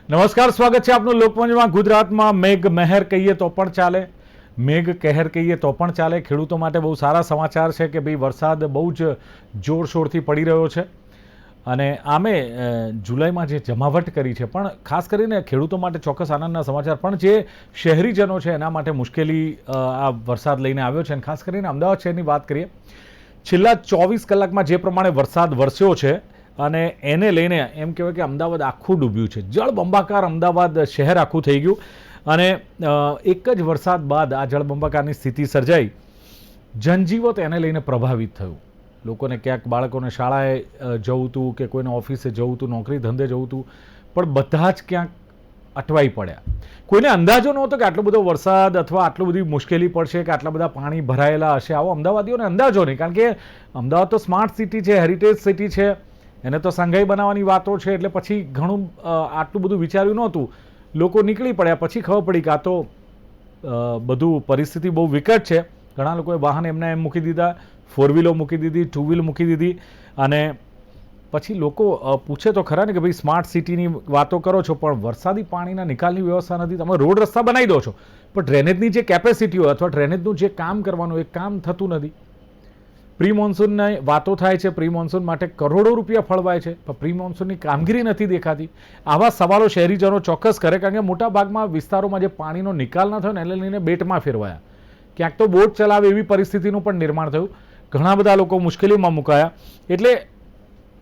નમસ્કાર, સ્વાગત છે આપનું લોકમંચમાં. ગુજરાતમાં મેઘ મહેર કહીએ તો પણ ચાલે, મેઘ કહેર કહીએ તો પણ ચાલે. ખેડૂતો માટે બહુ સારા સમાચાર છે કે ભાઈ વરસાદ બહુ જ જોરશોરથી પડી રહ્યો છે અને આમે જુલાઈમાં જે જમાવટ કરી છે, પણ ખાસ કરીને ખેડૂતો માટે ચોક્કસ આનંદના સમાચાર, પણ જે શહેરીજનો છે એના માટે મુશ્કેલી આ વરસાદ લઈને આવ્યો છે. અને ખાસ કરીને અમદાવાદ શહેરની વાત કરીએ, છેલ્લા 24 કલાકમાં જે પ્રમાણે વરસાદ વરસ્યો છે અને એને લઈને એમ કહેવાય કે અમદાવાદ આખું ડૂબ્યું છે. જળબંબાકાર અમદાવાદ શહેર આખું થઈ ગયું અને એક જ વરસાદ બાદ આ જળબંબાકારની સ્થિતિ સર્જાઈ. જનજીવન એને લઈને પ્રભાવિત થયું. લોકોને ક્યાંક બાળકોને શાળાએ જવું હતું કે કોઈને ઓફિસે જવું હતું, નોકરી ધંધે જવું હતું, પણ બધા જ ક્યાંક અટવાઈ પડ્યા. કોઈને અંદાજો નહોતો કે આટલો બધો વરસાદ અથવા આટલી બધી મુશ્કેલી પડશે, કે આટલા બધા પાણી ભરાયેલા હશે. આવો અમદાવાદીઓને અંદાજો નહીં, કારણ કે અમદાવાદ તો સ્માર્ટ સિટી છે, હેરિટેજ સિટી છે, એને તો સંઘાઈ બનાવવાની વાતો છે. એટલે પછી ઘણું આટલું બધું વિચાર્યું નહોતું. લોકો નીકળી પડ્યા. પછી ખબર પડી કે આ તો બધું પરિસ્થિતિ બહુ વિકટ છે. ઘણા લોકોએ વાહન એમના એમ મૂકી દીધા, ફોર વ્હીલો મૂકી દીધી, ટુ વ્હીલ મૂકી દીધી. અને પછી લોકો પૂછે તો ખરા ને કે ભાઈ સ્માર્ટ સિટીની વાતો કરો છો, પણ વરસાદી પાણીના નિકાલની વ્યવસ્થા નથી. તમે રોડ રસ્તા બનાવી દો છો, પણ ડ્રેનેજની જે કેપેસિટી હોય અથવા ડ્રેનેજનું જે કામ કરવાનું એ કામ થતું નથી. પ્રી મોન્સૂનની વાતો થાય છે, પ્રી મોન્સૂન માટે કરોડો રૂપિયા ફળવાય છે, પણ પ્રી મોન્સૂનની કામગીરી નથી દેખાતી. આવા સવાલો શહેરીજનો ચોક્કસ કરે, કારણ કે મોટા ભાગમાં વિસ્તારોમાં જે પાણીનો નિકાલ ન થયો ને એને લઈને બેટમાં ફેરવાયા. ક્યાંક તો બોટ ચલાવે એવી પરિસ્થિતિનું પણ નિર્માણ થયું. ઘણા બધા લોકો મુશ્કેલીમાં મુકાયા. એટલે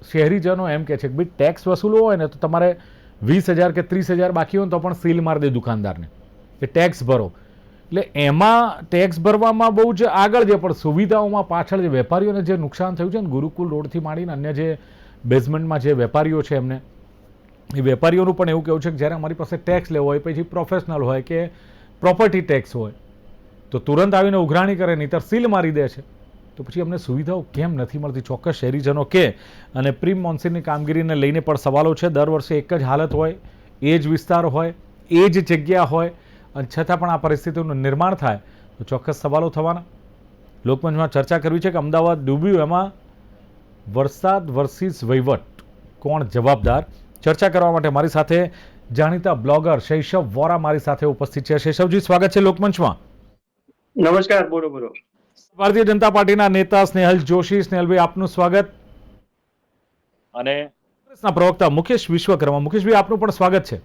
શહેરીજનો એમ કહે છે કે ભાઈ ટેક્સ વસૂલવો હોય ને તો તમારે 20,000 કે 30,000 બાકી હોય તો પણ સીલ મારી દે દુકાનદારને કે ટેક્સ ભરો. એટલે એમાં ટેક્સ ભરવામાં બહુ જ આગળ છે, પણ સુવિધાઓમાં પાછળ જે વેપારીઓને જે નુકસાન થયું છે ને, ગુરુકુલ રોડથી માંડીને અન્ય જે બેઝમેન્ટમાં જે વેપારીઓ છે એમને, એ વેપારીઓનું પણ એવું કહેવું છે કે જ્યારે અમારી પાસે ટેક્સ લેવો હોય, પછી પ્રોફેશનલ હોય કે પ્રોપર્ટી ટેક્સ હોય, તો તુરંત આવીને ઉઘરાણી કરે, નહીંતર સીલ મારી દે છે. તો પછી અમને સુવિધાઓ કેમ નથી મળતી? ચોક્કસ શહેરીજનો કે. અને પ્રી મોન્સૂનની કામગીરીને લઈને પણ સવાલો છે. દર વર્ષે એક જ હાલત હોય, એ જ વિસ્તાર હોય, એ જ જગ્યા હોય, અને છતાં પણ આ પરિસ્થિતિનું નિર્માણ થાય તો ચોક્કસ સવાલો થવાના. લોકમંચમાં ચર્ચા કરવી છે કે અમદાવાદ ડૂબ્યું, એમાં વરસાદ વર્સિસ વહીવટ, કોણ જવાબદાર? ચર્ચા કરવા માટે મારી સાથે જાણીતા બ્લોગર શૈશવ વોરા મારી સાથે ઉપસ્થિત છે. શૈશવજી, સ્વાગત છે લોકમંચમાં. નમસ્કાર. બોલો બોલો. ભારતીય જનતા પાર્ટીના નેતા સ્નેહલ જોશી. સ્નેહલભાઈ, આપનું સ્વાગત. અને કોંગ્રેસના પ્રવક્તા મુકેશ વિશ્વકર્મા. મુકેશભાઈ, આપનું પણ સ્વાગત છે.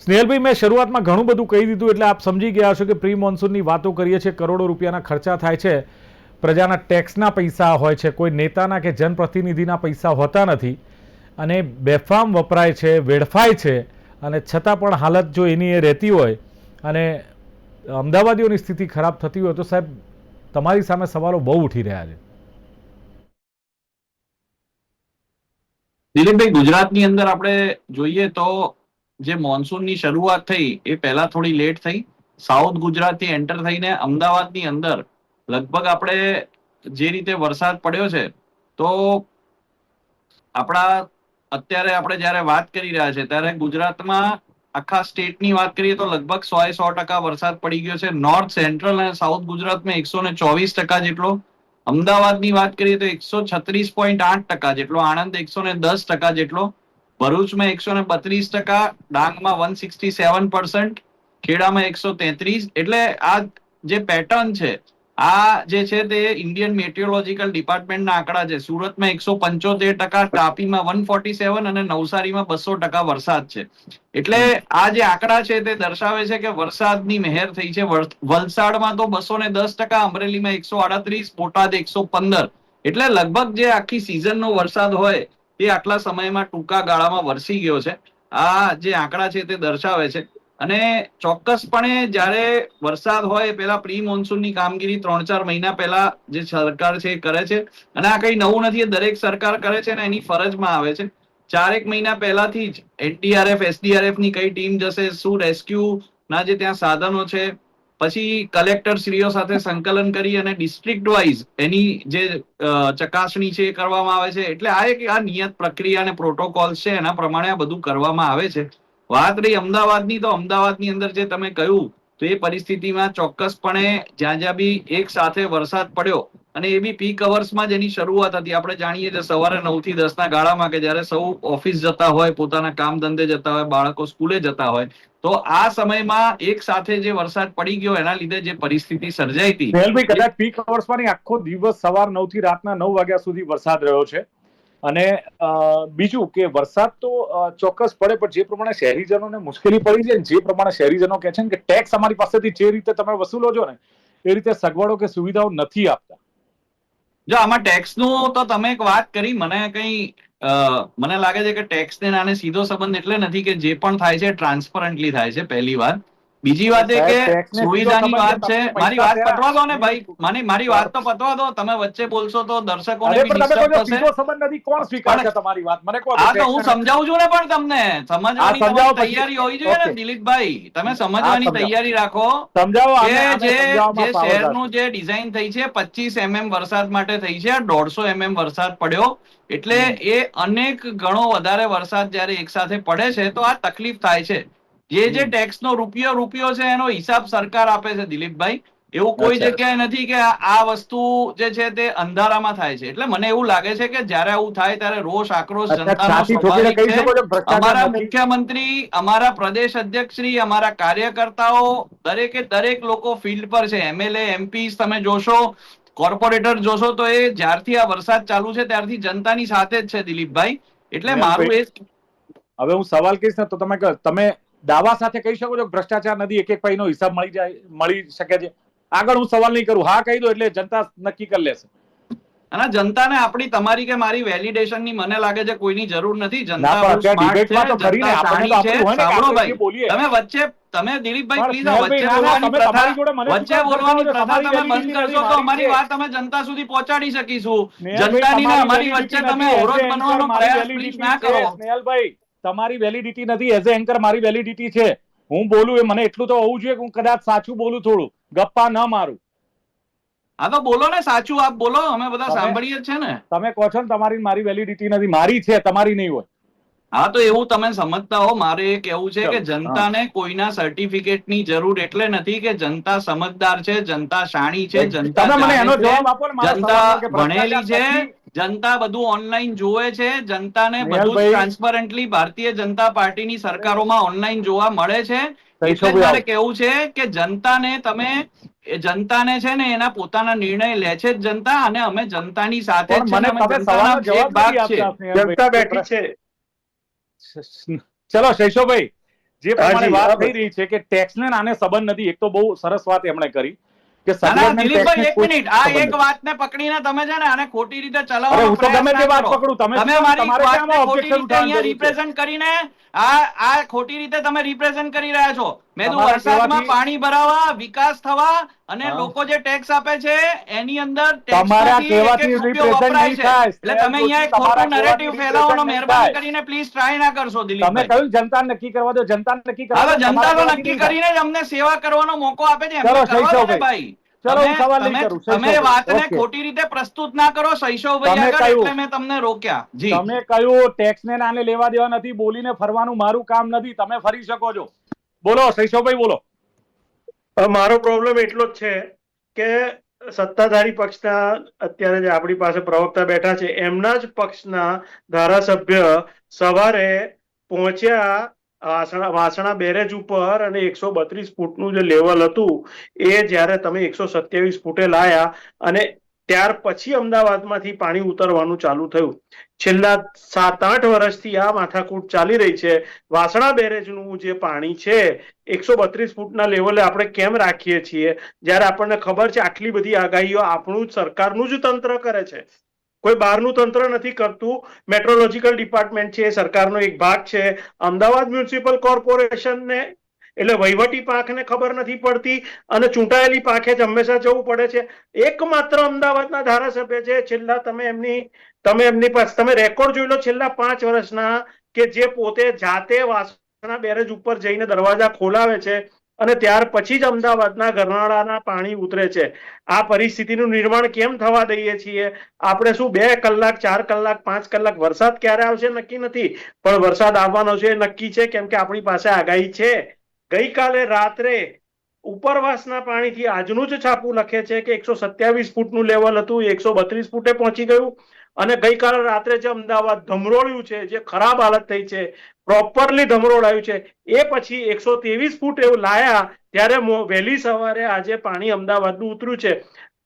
સ્નેહલભાઈ, મેં શરૂઆતમાં ઘણું બધું કહી દીધું, એટલે આપ સમજી ગયા છો કે પ્રી મોન્સૂનની વાતો કરીએ છીએ, કરોડો રૂપિયાના ખર્ચા થાય છે, પ્રજાના ટેક્સના પૈસા હોય છે, કોઈ નેતાના કે જનપ્રતિનિધિના પૈસા હોતા નથી, અને બેફામ વપરાય છે, વેડફાય છે, અને છતાં પણ હાલત જો એની એ રહેતી હોય અને અમદાવાદીઓની સ્થિતિ ખરાબ થતી હોય તો સાહેબ તમારી સામે સવાલો બહુ ઉઠી રહ્યા છે. દિલીપભાઈ, ગુજરાતની અંદર આપણે જોઈએ તો જે મોન્સૂનની શરૂઆત થઈ એ પહેલા થોડી લેટ થઈ. સાઉથ ગુજરાતથી એન્ટર થઈને અમદાવાદની અંદર લગભગ આપણે જે રીતે વરસાદ પડ્યો છે, તો આપણા અત્યારે આપણે જ્યારે વાત કરી રહ્યા છે ત્યારે ગુજરાતમાં આખા સ્ટેટની વાત કરીએ તો લગભગ 100% વરસાદ પડી ગયો છે. નોર્થ, સેન્ટ્રલ અને સાઉથ ગુજરાતમાં 124% જેટલો, અમદાવાદની વાત કરીએ તો 136.8% જેટલો, આણંદ 110% જેટલો, ભરૂચમાં 132%, ડાંગમાં 167%, ખેડામાં 133%. એટલે આ જે પેટર્ન છે, આ જે છે તે ઇન્ડિયન મેટિયોરોલોજીકલ ડિપાર્ટમેન્ટના આંકડા છે. સુરતમાં 175%, તાપીમાં 147% અને નવસારીમાં 200% વરસાદ છે. એટલે આ જે આંકડા છે તે દર્શાવે છે કે વરસાદની મહેર થઈ છે. વલસાડમાં તો 210%, અમરેલીમાં 138%, બોટાદ 115%. એટલે લગભગ જે આખી સિઝનનો વરસાદ હોય તે આટલા સમયમાં ટૂંકા ગાળામાં વરસી ગયો છે. આ જે આંકડા છે તે દર્શાવે છે. અને ચોક્કસપણે જ્યારે વરસાદ હોય પહેલા પ્રી મોન્સૂનની કામગીરી 3-4 મહિના પહેલા જે સરકાર છે એ કરે છે. અને આ કઈ નવું નથી, દરેક સરકાર કરે છે અને એની ફરજમાં આવે છે. 4 મહિના પહેલાથી જ એનડીઆરએફ, એસડીઆરએફ ની કઈ ટીમ જશે, શું રેસ્ક્યુ ના જે ત્યાં સાધનો છે, પછી કલેક્ટર શ્રીઓ સાથે સંકલન કરી અને ડિસ્ટ્રિક્ટ વાઇઝ એની જે ચકાસણી છે એ કરવામાં આવે છે. એટલે આ એક નિયત પ્રક્રિયા અને પ્રોટોકોલ છે, એના પ્રમાણે આ બધું કરવામાં આવે છે. વાત રહી અમદાવાદની, તો અમદાવાદની અંદર જે તમે કહ્યું તો એ પરિસ્થિતિમાં ચોક્કસપણે જ્યાં જ્યાં બી એક સાથે વરસાદ પડ્યો અને એ બી પીક અવર્સમાં જ એની શરૂઆત હતી. આપણે જાણીએ છીએ સવારે 9 થી 10 ના ગાળામાં કે જ્યારે સૌ ઓફિસ જતા હોય, પોતાના કામ ધંધે જતા હોય, બાળકો સ્કૂલે જતા હોય, તો આ સમયમાં એક સાથે જે વરસાદ પડી ગયો એના લીધે જે પરિસ્થિતિ સર્જાઈ હતી. નેહલભાઈ, કદાચ પીક અવર્સમાં આખો દિવસ સવાર 9 થી રાતના 9 વાગ્યા સુધી વરસાદ રહ્યો છે. અને બીજું કે વરસાદ તો ચોક્કસ પડે, પણ જે પ્રમાણે શહેરીજનોને મુશ્કેલી પડી છે, જે પ્રમાણે શહેરીજનો કહે છે કે ટેક્સ અમારી પાસેથી જે રીતે તમે વસૂલો છો ને એ રીતે સગવડો કે સુવિધાઓ નથી આપતા. જો આમાં ટેક્સનું તો તમે એક વાત કરી, મને લાગે છે કે ટેક્સ ને આને સીધો સંબંધ એટલે નથી કે જે પણ થાય છે ટ્રાન્સપરન્ટલી થાય છે, પહેલી વાત. બીજી વાત એ કે સુવિધાની વાત છે. મારી વાત પતવા દો ને ભાઈ, મારી વાત તો પતવા દો. તમે વચ્ચે બોલશો તો દર્શકોને બી ડિસ્ટર્બ થશે. સીધો સંબંધ નથી, કોણ સ્વીકારશે તમારી વાત? મને કહો. હા, તો હું સમજાવું છું ને, પણ તમને સમજવાની તમારી તૈયારી હોવી જોઈએ ને દિલીપભાઈ. તમે સમજવાની તૈયારી રાખો કે જે શહેરનું જે ડિઝાઇન થઈ છે 25 mm વરસાદ માટે થઈ છે, 150 mm વરસાદ પડ્યો, એટલે એ અનેક ગણો વધારે વરસાદ જયારે એક સાથે પડે છે તો આ તકલીફ થાય છે. જે ટેક્સનો રૂપિયો છે એનો હિસાબ સરકાર આપે છે દિલીપભાઈ. એવું કોઈ જગ્યાએ નથી કે આ વસ્તુ જે છે તે અંધારામાં થાય છે. એટલે મને એવું લાગે છે કે જયારે આવું થાય ત્યારે રોષ આક્રોશ જનતાનો સ્વાભાવિક છે. અમારા મુખ્યમંત્રી, અમારા પ્રદેશ અધ્યક્ષ શ્રી, અમારા કાર્યકર્તાઓ, દરેક લોકો ફિલ્ડ પર છે. MLA, MP તમે જોશો, કોર્પોરેટર જોશો, તો એ જ્યારથી આ વરસાદ ચાલુ છે ત્યારથી જનતાની સાથે જ છે દિલીપભાઈ. એટલે મારું એ, હવે હું સવાલ કહીશ ને તો તમે દાવા સાથે કહી શકો છો ભ્રષ્ટાચાર નથી, એક પૈનો હિસાબ મળી શકે છે? આગળ હું સવાલ નહીં કરું, હા કહી દો એટલે જનતા નક્કી કરી લેશે. અને જનતાને આપણી, તમારી કે મારી વેલિડેશન ની મને લાગે છે કોઈની જરૂર નથી. જનતા બહુ સ્માર્ટ છે, જનતા શાણી છે. સાંભળો ભાઈ, તમે વચ્ચે, તમે દિલીપભાઈ પ્લીઝ વચ્ચે બોલવાની પ્રથા, વચ્ચે બોલવાની પ્રથા તમે બંધ કરશો તો અમારી વાત અમે જનતા સુધી પહોંચાડી શકીશું. જનતાની ને અમારી વચ્ચે તમે અવરોધ બનવાનો પ્રયાસ પ્લીઝ ના કરો. સ્નેહલભાઈ, તમારી વેલિડિટી નથી, એઝ એ એન્કર મારી વેલિડિટી છે. હું બોલું એ મને એટલું તો હોવું જોઈએ કે હું કદાચ સાચું બોલું, થોડું ગપ્પા ન મારું. હા, તો બોલો ને, સાચું આપ બોલો, અમે બધા સાંભળીએ જ છે ને. તમે કહો છો ને તમારી મારી વેલિડિટી નથી, મારી છે, તમારી નહીં હોય. હા, તો એવું તમે સમજતા હો. મારે એ કેવું છે કે જનતાને કોઈના સર્ટિફિકેટની જરૂર એટલે નથી કે જનતા સમજદાર છે, જનતા શાણી છે, જનતા ભણેલી છે, જનતા બધું ઓનલાઈન જોવે છે, જનતાને બધું જ ટ્રાન્સપરન્ટલી ભારતીય જનતા પાર્ટીની સરકારોમાં ઓનલાઈન જોવા મળે છે. એટલે જ મારે કેવું છે કે જનતાને છે ને એના પોતાના નિર્ણય લે છે જનતા, અને અમે જનતાની સાથે જ છે, અમે જનતાના એક ભાગ છે. જનતા બેઠી છે. ચલો શૈશવભાઈ, જે પ્રમાણે વાત થઈ રહી છે કે ટેક્સ ને આને સંબંધ નથી, એક તો બહુ સરસ વાત એમણે કરી કે દિલીપભાઈ એક મિનિટ, આ એક વાતને પકડીને તમે છે ને આને ખોટી રીતે ચલાવવાનો પ્રયાસ ના કરો. તમે મારી વાતને ખોટી રીતે અહીંયા રિપ્રેઝન્ટ કરીને આ ખોટી રીતે તમે રિપ્રેઝન્ટ કરી રહ્યા છો. મેં તો વરસાદમાં પાણી ભરાવા, વિકાસ થવા અને લોકો જે ટેક્સ આપે છે એની અંદર ટેક્સમાંથી એક રૂપિયો વપરાય છે. એટલે તમે અહીંયા એક ખોટું નરેટિવ ફેલાવવાનો મહેરબાની કરીને પ્લીઝ ટ્રાય ના કરશો દિલીપભાઈ. તમે કહ્યું જનતા નક્કી કરવા દો, જનતા નક્કી કરવા દો. જનતા તો નક્કી કરીને જ અમને સેવા કરવાનો મોકો આપે છે, એમને કરવા દો ને ભાઈ. તમે વાતને ખોટી રીતે પ્રસ્તુત ના કરો શૈશવભાઈ આગળ, એટલે મેં તમને રોક્યા. જી, તમે કહ્યું ટેક્સ ને આને લેવા દેવા નથી, બોલીને ફરવાનું મારું કામ નથી, તમે ફરી શકો છો. બોલો શૈશવભાઈ, બોલો. મારો પ્રોબ્લેમ એટલો જ છે કે સત્તાધારી પક્ષના અત્યારે જે આપણી પાસે પ્રવક્તા બેઠા છે એમના જ પક્ષના ધારાસભ્ય સવારે પહોંચ્યા વાસણા બેરેજ ઉપર, અને 132 ફૂટનું જે લેવલ હતું એ જ્યારે તમે 127 ફૂટે લાયા, અને ત્યાર પછી અમદાવાદમાંથી પાણી ઉતરવાનું ચાલુ થયું. છેલ્લા 7-8 વર્ષથી આ માથાકૂટ ચાલી રહી છે. વાસણા બેરેજનું જે પાણી છે 132 ફૂટના લેવલે આપણે કેમ રાખીએ છીએ, જ્યારે આપણને ખબર છે આટલી બધી આગાહીઓ આપણું જ સરકારનું જ તંત્ર કરે છે, કોઈ બહારનું તંત્ર નથી કરતું. મેટ્રોલોજીકલ ડિપાર્ટમેન્ટ છે, સરકારનો એક ભાગ છે. અમદાવાદ મ્યુનિસિપલ કોર્પોરેશનને, એટલે વહીવટી પાંખને ખબર નથી પડતી, અને ચૂંટાયેલી પાંખે જ હંમેશા જવું પડે છે. એકમાત્ર અમદાવાદના ધારાસભ્ય છે, છેલ્લા તમે એમની પાસે તમે રેકોર્ડ જોઈ લો છેલ્લા 5 વર્ષના, કે જે પોતે જાતે વાસણા બેરેજ ઉપર જઈને દરવાજા ખોલાવે છે, અને ત્યાર પછી જ અમદાવાદના ગરનાળાના પાણી ઉતરે છે. આ પરિસ્થિતિનું નિર્માણ કેમ થવા દઈએ છીએ આપણે? શું 2 કલાક, 4 કલાક, 5 કલાક વરસાદ ક્યારે આવશે નક્કી નથી, પણ વરસાદ આવવાનો છે નક્કી છે, કેમ કે આપણી પાસે આગાહી છે. ગઈકાલે રાત્રે ઉપરવાસના પાણીથી આજનું જ છાપું લખે છે કે 127 ફૂટનું લેવલ હતું, 132 ફૂટે પહોંચી ગયું. અને ગઈકાલે રાત્રે જે અમદાવાદ ધમરોળ્યું છે, જે ખરાબ હાલત થઈ છે, પ્રોપરલી ધમરોળાયું છે, એ પછી 123 ફૂટ એવું લાયા ત્યારે વહેલી સવારે આજે પાણી અમદાવાદનું ઉતર્યું છે.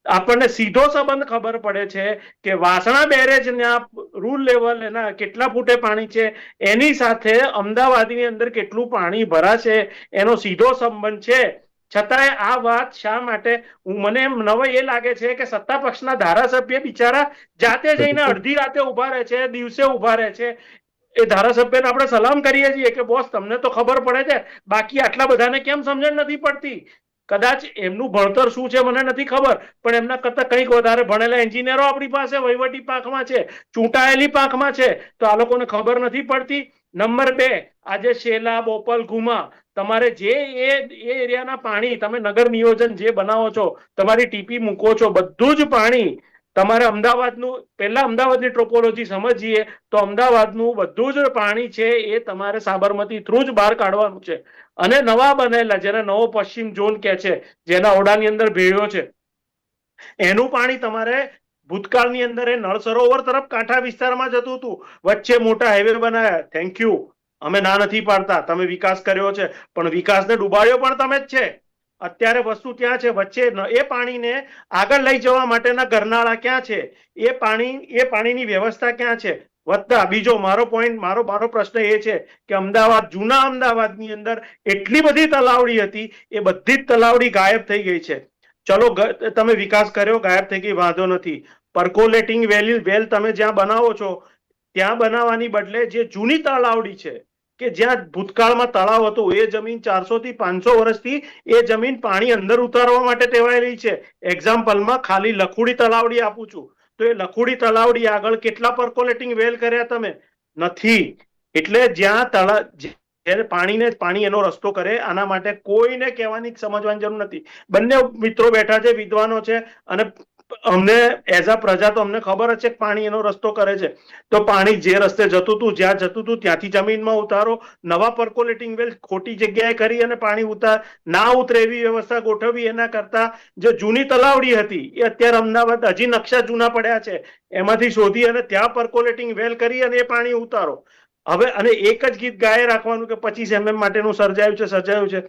આપણને સીધો સંબંધ ખબર પડે છે કે વાસણા બેરેજના રૂલ લેવલ એના કેટલા ફૂટે પાણી છે એની સાથે અમદાવાદની અંદર કેટલું પાણી ભરાશે એનો સીધો સંબંધ છે. છતાંય આ વાત શા માટે, મને એમ નવાઈ એ લાગે છે કે સત્તા પક્ષના ધારાસભ્ય બિચારા જાતે જઈને અડધી રાતે ઉભા રહે છે, દિવસે ઉભા રહે છે. એ ધારાસભ્યને આપણે સલામ કરીએ છીએ કે બોસ તમને તો ખબર પડે છે, બાકી આટલા બધાને કેમ સમજણ નથી પડતી. કદાચ એમનું ભણતર શું છે મને નથી ખબર, પણ એમના કરતા કંઈક વધારે ભણેલા એન્જિનિયરો આપણી પાસે વહીવટી પાંખમાં છે, ચૂંટાયેલી પાંખમાં છે, તો આ લોકોને ખબર નથી પડતી. નંબર 2, આજે શેલા, બોપલ, ઘુમા, તમારે જે એ એરિયાના પાણી તમે નગર નિયોજન જે બનાવો છો, તમારી ટીપી મૂકો છો, બધું જ પાણી તમારે અમદાવાદનું, પહેલા અમદાવાદની ટ્રોપોલોજી સમજીએ તો અમદાવાદનું બધું જ પાણી છે એ તમારે સાબરમતી થ્રુ જ બહાર કાઢવાનું છે. અને નવા બનેલા, જેને નવો પશ્ચિમ ઝોન કહે છે, જેના ઓરડાની અંદર ભેળ્યો છે, એનું પાણી તમારે ભૂતકાળની અંદર એ નળ સરોવર તરફ કાંઠા વિસ્તારમાં જતું હતું, વચ્ચે મોટા હાઈવે બનાવ્યા. થેન્ક યુ, અમે ના નથી પાડતા, તમે વિકાસ કર્યો છે, પણ વિકાસને ડૂબાડ્યો પણ તમે જ છે. અત્યારે વસ્તુ ત્યાં છે, વચ્ચે એ પાણીને આગળ લઈ જવા માટેના ગરનાળા ક્યાં છે, એ પાણીની વ્યવસ્થા ક્યાં છે. વધતા બીજો મારો પોઈન્ટ, મારો પ્રશ્ન એ છે કે અમદાવાદ, જૂના અમદાવાદની અંદર એટલી બધી તલાવડી હતી, એ બધી જ તલાવડી ગાયબ થઈ ગઈ છે. ચલો તમે વિકાસ કર્યો, ગાયબ થઈ ગઈ, વાંધો નથી. પર્કોલેટિંગ વેલ તમે જ્યાં બનાવો છો ત્યાં બનાવવાની બદલે જે જૂની તલાવડી છે કે જ્યાં ભૂતકાળમાં તળાવ હતું, એ જમીન 400 થી 500 વર્ષથી એ જમીન પાણી અંદર ઉતારવા માટે ટેવાયેલી છે. એક્ઝામ્પલમાં ખાલી લખુડી તલાવડી આપું છું, તો એ લખુડી તલાવડી આગળ કેટલા પર્કોલેટિંગ વેલ કર્યા તમે? નથી. એટલે જ્યાં પાણી એનો રસ્તો કરે, આના માટે કોઈને કહેવાની સમજવાની જરૂર નથી. બંને મિત્રો બેઠા છે, વિદ્વાનો છે, અને અમને એઝ અ પ્રજા તો અમને ખબર જ છે કે પાણી એનો રસ્તો કરે છે. તો પાણી જે રસ્તે જતું હતું, જ્યાં જતું હતું ત્યાંથી જમીનમાં ઉતારો. નવા પર્કોલેટિંગ વેલ ખોટી જગ્યાએ કરી અને પાણી ના ઉતરે એવી વ્યવસ્થા ગોઠવી. એના કરતા જે જૂની તલાવડી હતી એ અત્યારે અમદાવાદ હજી નકશા જૂના પડ્યા છે, એમાંથી શોધી અને ત્યાં પર્કોલેટિંગ વેલ કરી અને એ પાણી ઉતારો. હવે અને એક જ ગીત ગાયે રાખવાનું કે 25 mm માટેનું સર્જાયું છે.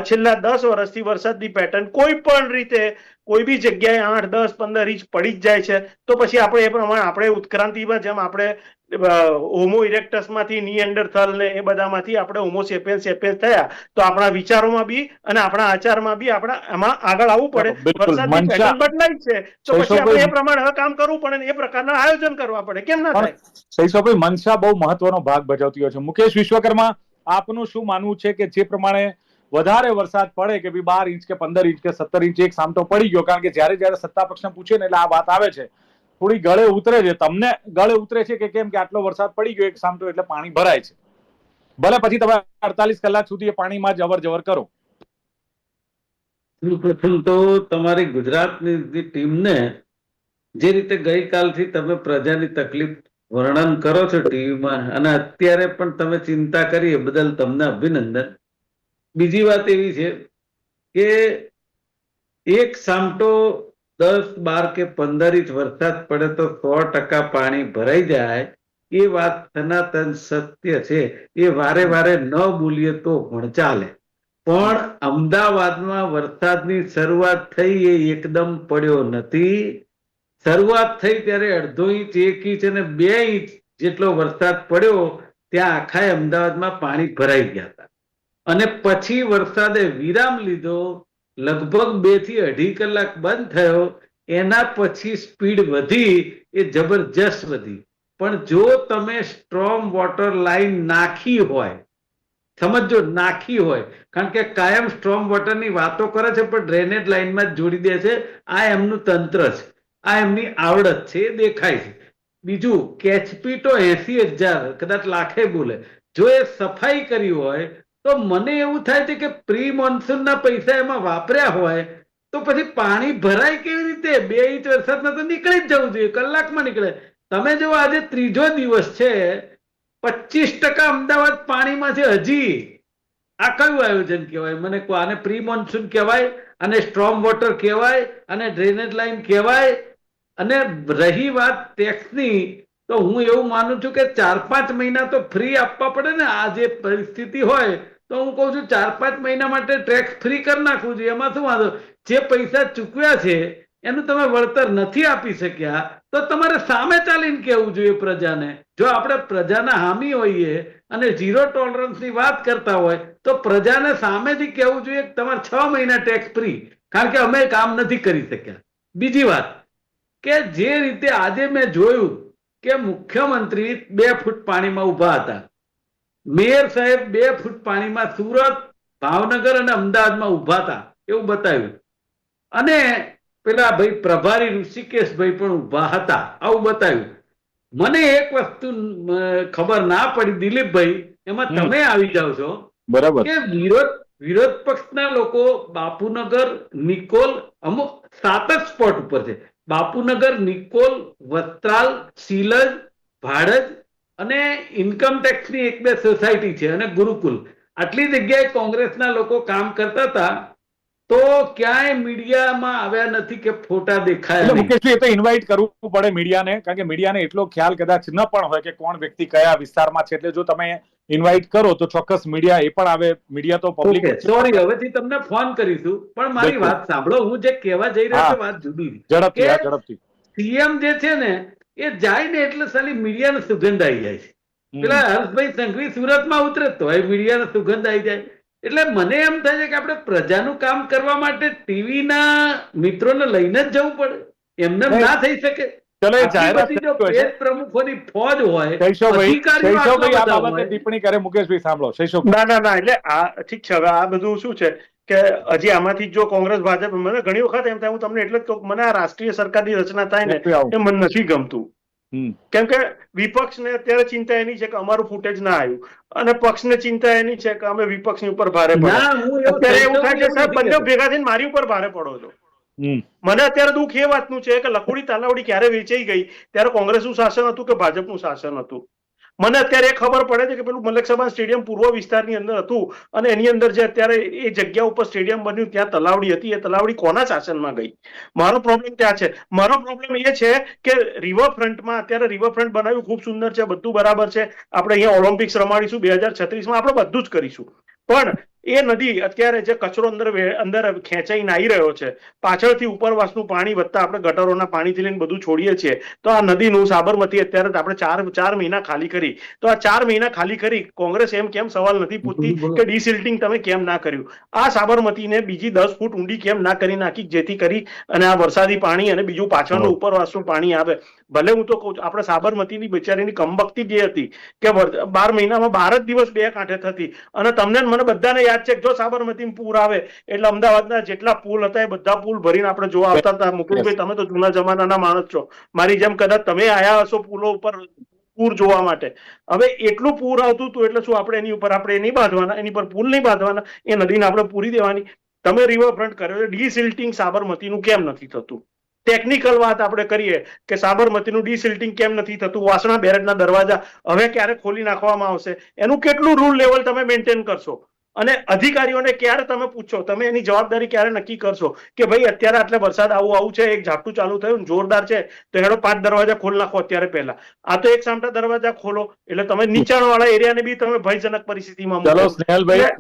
છેલ્લા 10 વર્ષથી વરસાદની પેટર્ન કોઈ પણ રીતે કોઈ બી જગ્યાએ 8, 10, 15 ઇંચ પડી જ જાય છે. તો પછી આપણે એ પ્રમાણે આપણે ઉત્ક્રાંતિમાં જેમ આપણે હોમો ઇરેક્ટસ માંથી નિએન્ડરથલ ને એ બધામાંથી આપણે હોમો સેપિયન્સ થયા, તો આપણા વિચારોમાં બી અને આપણા આચારમાં બી આપણે એમાં આગળ આવવું પડે. વરસાદની પેટર્ન બદલાય છે તો પછી આપણે એ પ્રમાણે હવે કામ કરવું પડે ને એ પ્રકારના આયોજન કરવા પડે. કેમ ના થાય? શૈશવભાઈ, મનસા બહુ મહત્વનો ભાગ ભજવતી હોય છે. મુકેશ વિશ્વકર્મા, આપનું શું માનવું છે કે જે પ્રમાણે વધારે વરસાદ પડે કે 12 ઇંચ કે 15 ઇંચ કે 17 ઇંચ એક સામટો પડી ગયો, કારણ કે જયારે સત્તા પક્ષને પૂછે ને એટલે આ વાત આવે છે, થોડી ગળે ઉતરે છે. તમને ગળે ઉતરે છે કે કેમ કે આટલો વરસાદ પડી ગયો એક સામટો એટલે પાણી ભરાય છે, ભલે પછી તમે 48 કલાક સુધી એ પાણીમાં જ અવર જવર કરો? પ્રથમ તો તમારી ગુજરાતની ટીમને જે રીતે ગઈકાલથી તમે પ્રજાની તકલીફ વર્ણન કરો છો ટીવીમાં, અને અત્યારે પણ તમે ચિંતા કરી એ બદલ તમને અભિનંદન. બીજી વાત એવી છે કે એક સામટો 10, 12 કે 15 ઇંચ વરસાદ પડે તો 100% પાણી ભરાઈ જાય, એ વાત સનાતન સત્ય છે. એ વારે વારે ન બોલીએ તો પણ ચાલે. પણ અમદાવાદમાં વરસાદની શરૂઆત થઈ એ એકદમ પડ્યો નથી. શરૂઆત થઈ ત્યારે 1/2 ઇંચ, 1 ઇંચ અને 2 ઇંચ જેટલો વરસાદ પડ્યો, ત્યાં આખા અમદાવાદમાં પાણી ભરાઈ ગયા હતા. અને પછી વરસાદે વિરામ લીધો, લગભગ 2 થી 2.5 કલાક બંધ થયો. એના પછી સ્પીડ વધી, એ જબરજસ્ત વધી. પણ જો તમે સ્ટ્રોમ વોટર લાઈન નાખી હોય, સમજો નાખી હોય, કારણ કે કાયમ સ્ટ્રોમ વોટરની વાતો કરે છે પણ ડ્રેનેજ લાઈનમાં જ જોડી દે છે. આ એમનું તંત્ર છે, આ એમની આવડત છે, એ દેખાય છે. બીજું, કેચપીટો 80,000 કદાચ લાખે બોલે. જો એ સફાઈ કરી હોય તો મને એવું થાય છે કે પ્રી મોન્સૂનના પૈસા એમાં વાપર્યા હોય તો પછી પાણી ભરાય કેવી રીતે? 2 ઇંચ વરસાદમાં તો નીકળી જ જવું જોઈએ, કલાકમાં નીકળે. તમે જો આજે 3જો દિવસ છે, 25% અમદાવાદ પાણીમાં છે હજી. આ કયું આયોજન કહેવાય? મને કહો. આને પ્રી મોન્સૂન કહેવાય, અને સ્ટ્રોમ વોટર કહેવાય, અને ડ્રેનેજ લાઈન કહેવાય? અને રહી વાત ટેક્સની, તો હું એવું માનું છું કે 4-5 મહિના તો ફ્રી આપવા પડે ને. આ જે પરિસ્થિતિ હોય તો હું કહું છું 4-5 મહિના માટે ટેક્સ ફ્રી કરી નાખવું જોઈએ. એમાં શું વાંધો? જે પૈસા ચૂકવ્યા છે એનું તમે વળતર નથી આપી શક્યા તો તમારે સામે ચાલીને કહેવું જોઈએ પ્રજાને. જો આપણે પ્રજાના હામી હોઈએ અને ઝીરો ટોલરન્સની વાત કરતા હોય તો પ્રજાને સામેથી કહેવું જોઈએ કે તમારે 6 મહિના ટેક્સ ફ્રી, કારણ કે અમે કામ નથી કરી શક્યા. બીજી વાત કે જે રીતે આજે મેં જોયું કે મુખ્યમંત્રી 2 ફૂટ પાણીમાં ઉભા હતા, મેયર સાહેબ 2 ફૂટ પાણીમાં સુરત, ભાવનગર અને અમદાવાદમાં ઉભા હતા એવું બતાવ્યું, અને પેલા ભાઈ પ્રભારી ઋષિકેશભાઈ પણ ઉભા હતા આવું બતાવ્યું. મને એક વસ્તુ ખબર ના પડી દિલીપભાઈ, એમાં તમે આવી જાઓ છો બરાબર કે વિરોધ પક્ષના લોકો બાપુનગર, નિકોલ, અમુક 7 જ સ્પોટ ઉપર છે. બાપુનગર, નિકોલ, વસ્ત્રાલ, શીલજ, ભાડજ અને ઇન્કમ ટેક્સની 1-2 સોસાયટી છે, અને ગુરુકુલ. આટલી જગ્યાએ કોંગ્રેસના લોકો કામ કરતા હતા તો ક્યાંય મીડિયામાં આવ્યા નથી કે ફોટા દેખાયા એટલે નહીં. મુકેશજી, એ તો ઇન્વાઇટ કરવું પડે મીડિયાને, કારણ કે મીડિયાને એટલો ખ્યાલ કદાચ ન પણ હોય કે કોણ વ્યક્તિ કયા વિસ્તારમાં છે. એટલે જો તમે ઇન્વાઇટ કરો તો ચોક્કસ મીડિયા એ પણ આવે. મીડિયા તો પબ્લિક. ઓકે, સોરી, હવેથી તમને ફોન કરીશું, પણ મારી બિલકુલ. વાત સાંભળો. હું જે કહેવા જઈ રહ્યો હા. છું વાત જુદી ઝડપથી, કે હા, ઝડપથી. સીએમ જે છે ને એ જાય ને એટલે સાલી મીડિયાને સુગંધ આવી જાય છે. પેલા હર્ષભાઈ સંઘવી સુરતમાં ઉતરે તો મીડિયાને સુગંધ આવી જાય. એટલે મને એમ થાય છે કે આપણે પ્રજાનું કામ કરવા માટે ટીવીના મિત્રોને લઈને જ જવું પડે, એમને ના થઈ શકે. ચલો, એ આટલી જાહેરાત બધી જો થઈ હોય છે. પેજ પ્રમુખોની ફોજ હોય, શૈશવભાઈ, અધિકારીઓ શૈશવભાઈ આટલા આ બધા બાબતે હોય. ટિપ્પણી કરે. મુકેશભાઈ સાંભળો. શૈશવ. ના એટલે આ ઠીક છે. હવે આ બધું શું છે કે હજી આમાંથી જો કોંગ્રેસ ભાજપ, મને ઘણી વખત એમ થાય, હું તમને એટલે જ કહું, મને આ રાષ્ટ્રીય સરકારની રચના થાય ને એ મને નથી ગમતું. કેમ કે વિપક્ષને અત્યારે ચિંતા એની છે કે અમારું ફૂટેજ ના આવ્યું, અને પક્ષને ચિંતા એની છે કે અમે વિપક્ષની ઉપર ભારે પડે. ના, હું એવું અત્યારે એવું થાય છે એવું સાહેબ, નથી બંને કહેતો. ભેગા થઈને મારી ઉપર ભારે પડો છો. મને અત્યારે દુઃખ એ વાતનું છે કે લખોડી તાલાવડી ક્યારે વેચાઈ ગઈ, ત્યારે કોંગ્રેસનું શાસન હતું કે ભાજપનું શાસન હતું. મને અત્યારે એ ખબર પડે છે કે પેલું મલકસભા સ્ટેડિયમ પૂર્વ વિસ્તારની અંદર હતું, અને એની અંદર જે અત્યારે એ જગ્યા ઉપર સ્ટેડિયમ બન્યું ત્યાં તલાવડી હતી. એ તલાવડી કોના શાસનમાં ગઈ? મારો પ્રોબ્લેમ ત્યાં છે. મારો પ્રોબ્લેમ એ છે કે રિવરફ્રન્ટમાં અત્યારે રિવરફ્રન્ટ બનાવ્યું, ખૂબ સુંદર છે, બધું બરાબર છે. આપણે અહીંયા ઓલિમ્પિક્સ રમાડીશું 2036માં, આપણે બધું જ કરીશું. પણ એ નદી અત્યારે જે કચરો અંદર ખેંચાઈને આવી રહ્યો છે, પાછળથી ઉપરવાસનું પાણી વધતા આપણે ગટરોના પાણીથી લઈને બધું છોડીએ છીએ, તો આ નદીનું સાબરમતી અત્યારે આપણે 4 મહિના ખાલી કરી. તો આ 4 મહિના ખાલી કરી કોંગ્રેસ એમ કેમ સવાલ નથી પૂછતી કે ડિસિલ્ટિંગ તમે કેમ ના કર્યું? આ સાબરમતીને બીજી 10 ફૂટ ઊંડી કેમ ના કરી નાખી, જેથી કરી અને આ વરસાદી પાણી અને બીજું પાછળનું ઉપરવાસનું પાણી આવે? ભલે હું તો કહું છું, આપણે સાબરમતીની બિચારીની કમબખતી જે હતી કે 12 મહિનામાં 12 જ દિવસ 2 કાંઠે થતી, અને તમને મને બધાને યાદ છે કે જો સાબરમતીમાં પૂર આવે એટલે અમદાવાદના જેટલા પુલ હતા એ બધા પુલ ભરીને આપણે જોવા આવતા હતા. મુકેશભાઈ, તમે તો જૂના જમાનાના માણસ છો, મારી જેમ કદાચ તમે આયા હશો પુલો ઉપર પૂર જોવા માટે. હવે એટલું પૂર આવતું હતું એટલે શું આપણે એની ઉપર આપણે નહીં બાંધવાના, એની પર પુલ નહીં બાંધવાના, એ નદીને આપણે પૂરી દેવાની? તમે રિવરફ્રન્ટ કર્યો, ડીસિલ્ટિંગ સાબરમતીનું કેમ નથી થતું? ટેકનિકલ વાત આપણે કરીએ કે સાબરમતીનું ડીસિલ્ટિંગ કેમ નથી થતું? વાસણા બેરેજના દરવાજા હવે ક્યારે ખોલી નાખવામાં આવશે? એનું કેટલું રૂલ લેવલ તમે મેન્ટેન કરશો? અને અધિકારીઓને ક્યારે તમે પૂછો, તમે એની જવાબદારી ક્યારે નક્કી કરશો કે ભાઈ અત્યારે આટલે વરસાદ આવું છે, એક ઝાપટું ચાલુ થયું જોરદાર છે, તો હેડો 5 દરવાજા ખોલી નાખો અત્યારે પહેલા. આ તો એક સામટા દરવાજા ખોલો એટલે તમે નીચાણવાળા એરિયાને બી તમે ભયજનક પરિસ્થિતિમાં ચલો, મૂકો.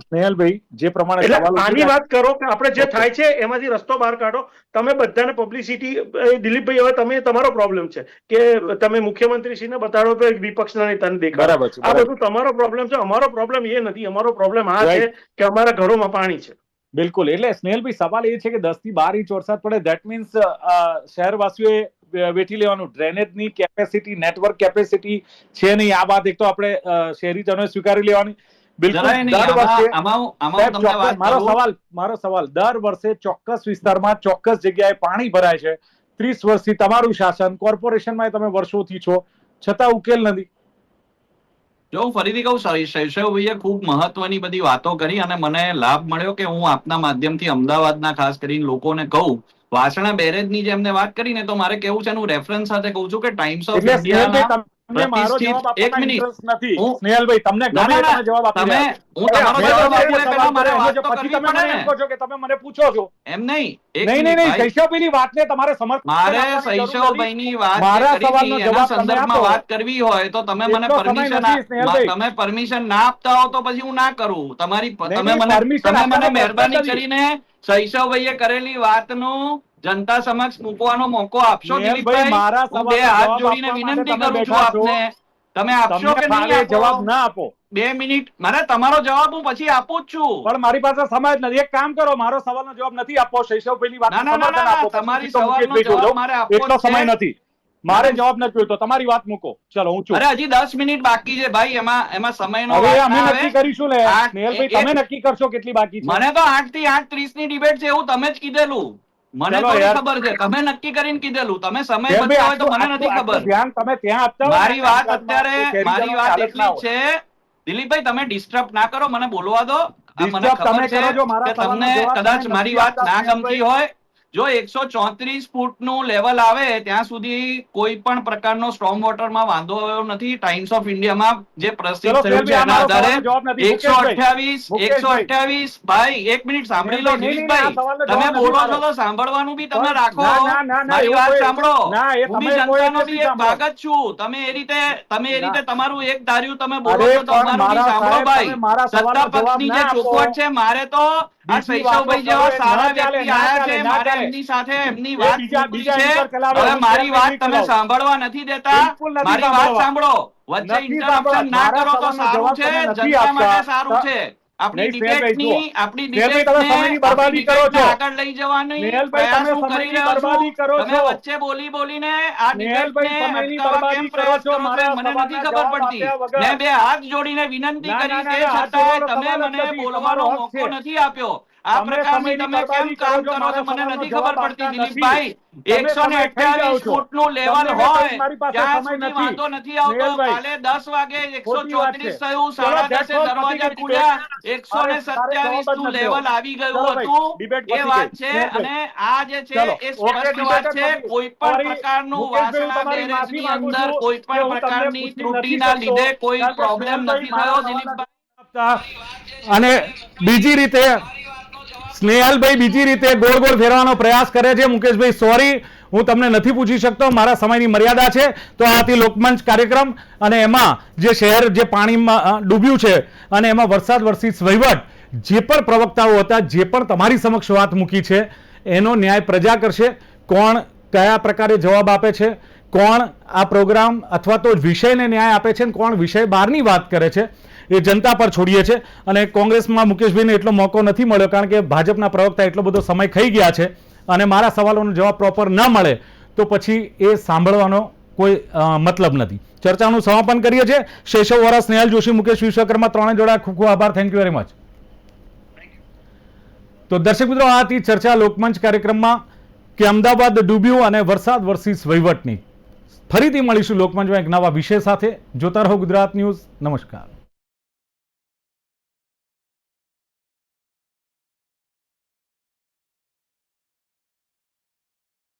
સ્નેહલભાઈ જે પ્રમાણે એટલે સવાલ આની વાત કરો કે આપણે જે થાય છે એમાંથી રસ્તો બહાર કાઢો. તમે બધાને પબ્લિસિટી, દિલીપભાઈ હવે તમે તમારો પ્રોબ્લેમ છે કે તમે મુખ્યમંત્રીશ્રીને બતાડો કે વિપક્ષના નેતાને દેખાડો. બરાબર છે, આ બધું તમારો પ્રોબ્લેમ છે. અમારો પ્રોબ્લેમ એ નથી. અમારો પ્રોબ્લેમ આ છે કે અમારા ઘરોમાં પાણી છે. બિલકુલ. એટલે સ્નેહલભાઈ, સવાલ એ છે કે 10 થી 12 ઇંચ વરસાદ પડે, ધેટ મીન્સ શહેરવાસીઓએ વેઠી લેવાનું. ડ્રેનેજની કેપેસિટી, નેટવર્ક કેપેસિટી છે નહીં. આ વાત એક તો આપણે શહેરીજનોએ સ્વીકારી લેવાની. બિલકુલ. જરાય નહીં. દર વર્ષે આમાં હું તમને વાત કરું. મારો સવાલ, દર વર્ષે ચોક્કસ વિસ્તારમાં ચોક્કસ જગ્યાએ પાણી ભરાય છે. 30 વર્ષથી તમારું શાસન, કોર્પોરેશનમાં તમે વર્ષોથી છો, છતાં ઉકેલ નથી. જો હું ફરીથી કહું, શૈશવભાઈએ ખૂબ મહત્વની બધી વાતો કરી અને મને લાભ મળ્યો કે હું આપના માધ્યમથી અમદાવાદના ખાસ કરીને લોકોને કહું. વાસણા બેરેજની જે એમને વાત કરી ને, તો મારે કેવું છે, હું રેફરન્સ સાથે કહું છું કે ટાઈમ્સ ઓફ ઇન્ડિયાના તમને મારો જવાબ એક આપવામાં મિનિટ. ઇન્ટરેસ્ટ નથી હું- સ્નેહલભાઈ, તમને ના, ગમે ના, તમે જવાબ આપી તમે રહ્યા છો. હું તમારો મેં જવાબ તમને આપું જે એ પહેલા સવાલ મારે કર્યો વાત છે, તો પછી કરવી તમે મને પડે એમ ને. કહો છો કે તમે મને પૂછો છો. એમ નહીં, એક નહીં મિનિટ નહીં ભાઈ. શૈશવભાઈની વાતને તમારે સમર્થન મારે આપવાની જરૂર નથી. શૈશવભાઈની વાત મારા જે કરી સવાલનો હતી, એના જવાબ તમે સંદર્ભમાં આપો. વાત કરવી હોય તો તમે મને એટલો સમય પરમિશન નથી, સ્નેહલભાઈ. તમે પરમિશન ના આપતા હો તો પછી હું ના કરું. નહીં, તમે નહીં, મને permission તમે આપવાનો મને પ્રશ્ન મહેરબાની નથી. કરીને શૈશવભાઈએ કરેલી વાતનું જનતા સમક્ષ મૂકવાનો મોકો આપશો સ્નેહલભાઈ, દિલીપભાઈ. મારા હું બે સવાલનો હાથ જવાબ જોડીને આપવા માટે વિનંતી તમે કરું છું બેઠા છો. આપને. તમે આપશો તમને કે નહીં ફાવે જવાબ આપો? ના આપો 2 મિનિટ. મારે તમારો જવાબ હું પછી આપું જ છું. પણ મારી પાસે સમય જ નથી. એક કામ કરો, મારો સવાલનો જવાબ નથી આપવો, શૈશવભાઈની વાતનું ના, ના, ના, સમર્થન ના, આપો, પછી તમારી સીધો સવાલનો મુકેશભાઈ જોડો. જવાબ મારે આપવો એટલો જ છે. સમય નથી. મારે ના. જવાબ નથી જોઈતો, તમારી વાત મૂકો. ચલો, હું છું. અરે હજી 10 મિનિટ બાકી છે ભાઈ. એમાં સમયનો હવે વાત અમે ના નક્કી આવે. કરીશું ને આઠ- સ્નેહલભાઈ, એ- તમે નક્કી કરશો કેટલી બાકી છે. મને તો 8 થી 8:30 ની ડિબેટ છે એવું તમે જ કીધેલું. મને ચલો થોડી યાર. ખબર છે. તમે નક્કી કરીને કીધેલું. તમે સમય સ્નેહલભાઈ, બચ્યો હોય તો મને આટલું નથી ખબર. ધ્યાન તમે ત્યાં આપતા હોય ને મારી વાત કામકાજમાં, તો અત્યારે શહેરીજનોની મારી વાત હાલત એટલી ના જ હોય. છે દિલીપભાઈ, તમે ડિસ્ટર્બ ના કરો, મને બોલવા દો. આ મને Disturb ખબર તમે છે કરો છો, મારા કે સવાલનો તમને જવાબ કદાચ તમે મારી નથી વાત આપતા, ના સ્નેહલભાઈ. ગમતી હોય. જો 134 ફૂટનું લેવલ આવે ત્યાં સુધી કોઈ પણ પ્રકારનો સ્ટ્રોમ વોટરમાં વાંધો આવ્યો નથી. ટાઈમ્સ ઓફ ઇન્ડિયામાં જે પ્રસિદ્ધ ચલો, થયું છે સ્નેહલભાઈ, આ એના મારો આધારે સવાલનો જવાબ નથી. 128 મુકેશભાઈ. 128 ભાઈ, એક મિનિટ સાંભળી લો નહીં, નહીં, નહીં, આ દિલીપભાઈ. સવાલનો તમે જવાબ નથી બોલો મારો. છો તો સાંભળવાનું બી તમે પણ રાખો. ના, ના, ના, મારી એવું વાત કોઈ- સાંભળો. ના, એ હું બી તમે કોઈ જનતાનો નથી બી એક સાંભળો. ભાગ જ છું. તમે એ રીતે ના. તમારું એક ધાર્યું તમે બોલો અરે છો તો પણ તમારું બી મારા સાંભળો સાહેબ, ભાઈ. તમે મારા સવાલનો સત્તા જવાબ પક્ષની ના જે આપો. ચોખવટ છે, મારે તો આ બીજી વાતો શૈશવભાઈ કરો, જેવા એ સારા ના ચાલે, વ્યક્તિ ના આયા ચાલે, છે. ના મારે ચાલે. એમની સાથે એમની એ વાત બીજા મોકલી છે. anchor ચલાવે, હવે હું મારી સ્નેહલભાઈ વાત નહીં તમે ચલાવું. સાંભળવા નથી દેતા. બિલકુલ નથી મારી વાત સાંભળવા. સાંભળો. વચ્ચે નથી ઇન્ટરપ્શન ના મારા કરો તો સવાલનો સારું જવાબ છે. તમે નથી જનતા આપતા. માટે સારું છે. આપણી નહીં, સ્નેહલભાઈ, જુઓ. આપણી સ્નેહલભાઈ, તમે સમયની બરબાદી કરો છો. આગળ લઈ જવાની સ્નેહલભાઈ, પ્રયાસ તમે હું કરી સમયની રહ્યો બરબાદી છું. કરો તમે છો. વચ્ચે બોલીને આ ડિબેટને સ્નેહલભાઈ, સમયની અટકાવવા બરબાદી કેમ કરો પ્રયાસ છો, કરો છો એ મારા મને નથી સવાલના ખબર જવાબ પડતી. આપ્યા વગર. મેં બે હાથ જોડીને વિનંતી ના, ના, કરી ના, તે ના, હાથ છતાંય જોડવાનો તમે સવાલ જ મને નથી. બોલવાનો તમારો હક મોકો છે. નથી આપ્યો. આ તમે પ્રકારની સમયની તમે કેમ બરબાદી કરો કામ છો, કરો મારા છો મને સવાલનો નથી જવાબ ખબર પડતી આપતા નથી. દિલીપભાઈ. તમે સમય ખાઈ જાઓ 128 છો. ફૂટનું લેવલ તમને મેં હોય કહ્યું, મારી પાસે ત્યાં સમય સુધી નથી. વાંધો નથી આવતો. સ્નેહલભાઈ, કાલે 10 વાગે ખોટી વાત છે. 134 થયું, ચલો, 10:30 that's all, પતી દરવાજા ગઈ ખુલ્યા, debate. મારે તારે જવાબ 127 જ નું નથી લેવલ લેવો. આવી ચલો ગયું ભાઈ, હતું. debate એ પતી વાત ગઈ. છે. સ્નેહલભાઈ. અને આ જે છે ચલો, એ ઓકે, સ્પષ્ટ debate વાત જ છે. પતી. કોઈ પણ Sorry, પ્રકારનું મુકેશભાઈ, હું વાસણા તમારી માફી બેરેજની માંગુ અંદર છું કોઈ કે પણ હું તમને પ્રકારની પૂછી ત્રુટિના નથી લીધે શકતો. કોઈ કારણ કે પ્રોબ્લેમ સ્નેહલભાઈ નથી મારા થયો સવાલના દિલીપભાઈ. અને બીજી રીતે સ્નેહલભાઈ બીજી રીતે ગોળ ગોળ ફેરવાનો પ્રયાસ કરે છે. મુકેશભાઈ, સોરી, હું તમને નથી પૂછી શકતો, મારા સમયની મર્યાદા છે. તો આ હતી લોકમંચ કાર્યક્રમ, અને એમાં જે શહેર જે પાણીમાં ડૂબ્યું છે અને એમાં વરસાદ વરસી વહીવટ, જે પણ પ્રવક્તાઓ હતા, જે પણ તમારી સમક્ષ વાત મૂકી છે, એનો ન્યાય પ્રજા કરશે. કોણ કયા પ્રકારે જવાબ આપે છે, કોણ આ પ્રોગ્રામ અથવા તો વિષયને ન્યાય આપે છે, કોણ વિષય બહારની વાત કરે છે, એ જનતા પર છોડીએ છે. અને કોંગ્રેસમાં મુકેશભાઈને એટલો મોકો નથી મળ્યો, કારણ કે ભાજપના પ્રવક્તા એટલો બધો સમય ખાઈ ગયા છે, અને મારા સવાલોનો જવાબ પ્રોપર ન મળે તો પછી એ સાંભળવાનો કોઈ મતલબ નથી. ચર્ચાનું સમાપન કરીએ છીએ. શૈશવ વોરા, સ્નેહલ જોશી, મુકેશ વિશ્વકર્મા ત્રણે જોડા ખૂબ ખૂબ આભાર. Thank you very much. તો દર્શક મિત્રો, આ હતી ચર્ચા લોકમંચ કાર્યક્રમમાં કે અમદાવાદ ડૂબ્યું અને વરસાદ વરસીસ વહીવટની. ફરીથી મળીશું લોકમંચમાં એક નવા વિષય સાથે. જોતા રહો ગુજરાત ન્યૂઝ. નમસ્કાર.